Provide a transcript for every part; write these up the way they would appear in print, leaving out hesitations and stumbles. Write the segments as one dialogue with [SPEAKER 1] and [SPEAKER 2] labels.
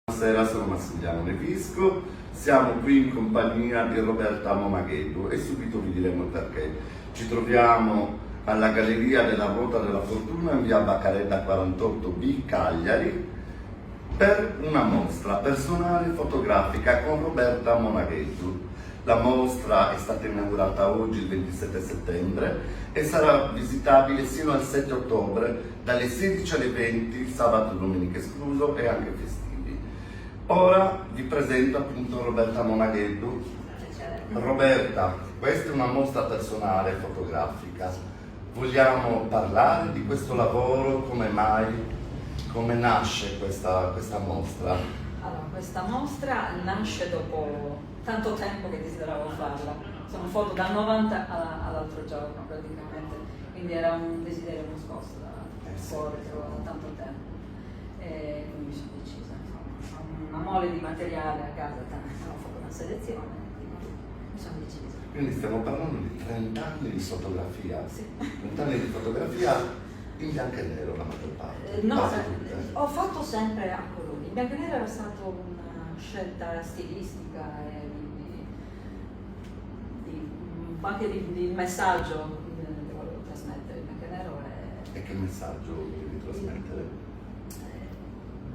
[SPEAKER 1] Buonasera, sono Massimiliano Nevisco, siamo qui in compagnia di Roberta Monaghello e subito vi diremo perché. Ci troviamo alla Galleria della Ruota della Fortuna in via Baccaretta 48B, Cagliari, per una mostra personale fotografica con Roberta Monaghello. La mostra è stata inaugurata oggi, il 27 settembre, e sarà visitabile sino al 7 ottobre, dalle 16 alle 20, sabato e domenica escluso, e anche festivi. Ora vi presento appunto Roberta Monaghello. Roberta, questa è una mostra personale fotografica. Vogliamo parlare di questo lavoro, come mai, come nasce questa mostra?
[SPEAKER 2] Allora, questa mostra nasce dopo tanto tempo che desideravo farla. Sono foto dal 90 all'altro giorno praticamente, quindi era un desiderio nascosto da fuori da tanto tempo. E quindi mi sono decisa, insomma, ho una mole di materiale a casa, ho fatto una selezione, quindi mi sono decisa.
[SPEAKER 1] Quindi stiamo parlando di 30 anni di fotografia,
[SPEAKER 2] Sì.
[SPEAKER 1] 30 anni di fotografia in bianco e nero la maggior parte.
[SPEAKER 2] No,
[SPEAKER 1] quasi tutte.
[SPEAKER 2] ho fatto sempre a colori. Il bianco e nero era stata una scelta stilistica e anche di messaggio che volevo trasmettere. Il bianco e nero
[SPEAKER 1] E che messaggio devi trasmettere?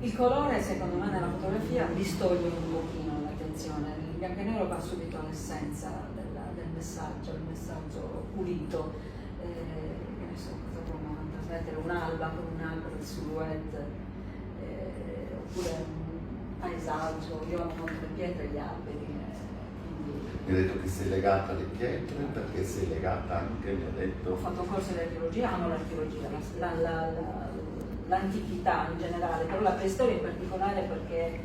[SPEAKER 2] il colore, secondo me, nella fotografia distoglie un pochino l'attenzione. Il bianco e nero va subito all'essenza del messaggio, il messaggio pulito. Che ne so, cosa può trasmettere un'alba con un albero, il silhouette, oppure un paesaggio. Io amo molto le pietre e gli alberi.
[SPEAKER 1] Mi hai detto che sei legata alle pietre, perché sei legata anche, mi ha detto...
[SPEAKER 2] Ho fatto un corso di archeologia, amo l'archeologia, l'antichità in generale, però la preistoria in particolare perché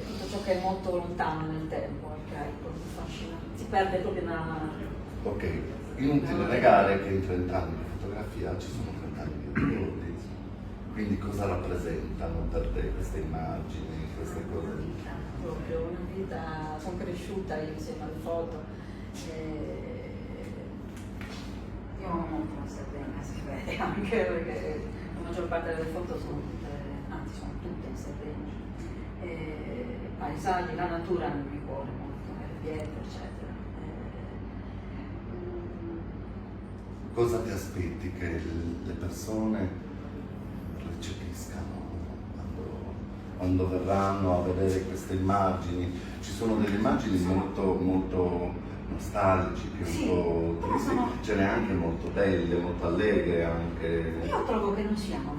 [SPEAKER 2] tutto ciò che è molto lontano nel tempo, arcaico, mi affascina, si perde proprio una...
[SPEAKER 1] Ok, inutile negare che in 30 anni di fotografia ci sono 30 anni di ricordi. Quindi cosa rappresentano per te queste immagini, queste cose?
[SPEAKER 2] Proprio una vita, sono cresciuta io insieme alle foto. Io amo molto la Sardegna, si vede anche perché la maggior parte delle foto sono tutte, anzi sono tutte in Sardegna. Paesaggi, la natura mi cuore molto, le pietre, eccetera.
[SPEAKER 1] Cosa ti aspetti che le persone recepiscano quando verranno a vedere queste immagini? Ci sono delle immagini molto nostalgiche,
[SPEAKER 2] Sì,
[SPEAKER 1] un po' tristi, ce n'è anche molto belle, molto allegre anche.
[SPEAKER 2] Io trovo che non siano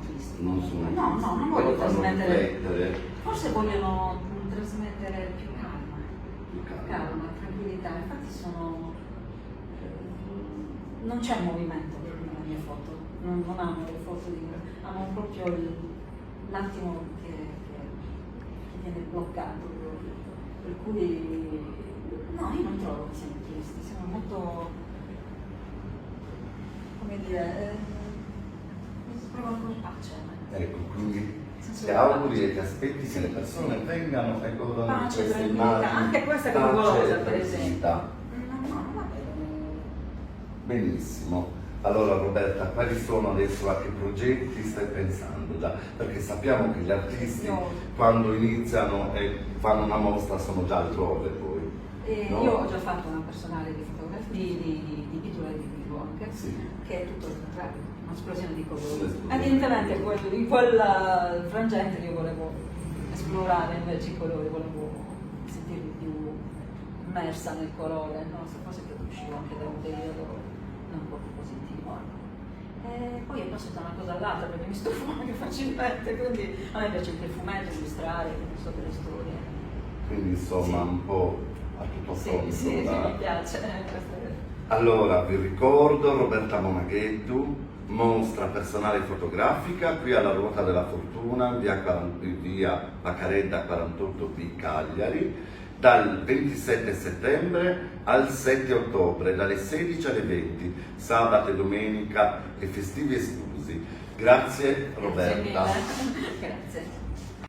[SPEAKER 2] tristi.
[SPEAKER 1] Non sono
[SPEAKER 2] No, non voglio trasmettere.
[SPEAKER 1] riflettere.
[SPEAKER 2] Forse vogliono trasmettere più calma,
[SPEAKER 1] Più calma.
[SPEAKER 2] tranquillità. Infatti non c'è movimento nelle mie foto, non amo le foto amo proprio l'attimo che viene bloccato proprio. Per cui no, io non trovo che siano tristi, siamo molto, come dire, mi provano con pace.
[SPEAKER 1] Ecco, quindi ti auguri e ti aspetti che le persone vengano e godano di
[SPEAKER 2] Pace,
[SPEAKER 1] queste
[SPEAKER 2] tranquillità,
[SPEAKER 1] immagini.
[SPEAKER 2] anche questa che
[SPEAKER 1] Pace
[SPEAKER 2] è
[SPEAKER 1] e
[SPEAKER 2] per esempio.
[SPEAKER 1] tranquillità.
[SPEAKER 2] No, va bene.
[SPEAKER 1] Benissimo. Allora Roberta, quali sono adesso, a che progetti stai pensando già? Perché sappiamo che gli artisti quando iniziano e fanno una mostra sono già altrove poi. No?
[SPEAKER 2] Io ho già fatto una personale di fotografia, di pittura e di dipinto anche,
[SPEAKER 1] Sì.
[SPEAKER 2] che è tutto il contrario, un'esplosione di colori.
[SPEAKER 1] Un'esplosione.
[SPEAKER 2] Evidentemente in quel frangente io volevo esplorare invece i colori, volevo sentirmi più immersa nel colore, no? Forse che uscivo anche da un periodo non proprio positivo. E poi è passata una cosa all'altra perché mi stufo anche facilmente, quindi a me piace anche il fumetto, illustrare, non so, delle storie.
[SPEAKER 1] Quindi insomma
[SPEAKER 2] Sì.
[SPEAKER 1] un po' a tutto tondo.
[SPEAKER 2] Sì, mi piace.
[SPEAKER 1] Allora vi ricordo Roberta Monaghello, mostra personale fotografica qui alla Ruota della Fortuna, via Baccaretta 48B, Cagliari, dal 27 settembre al 7 ottobre, dalle 16 alle 20, sabato e domenica e festivi esclusi. Grazie Roberta.
[SPEAKER 2] Grazie mille. Grazie.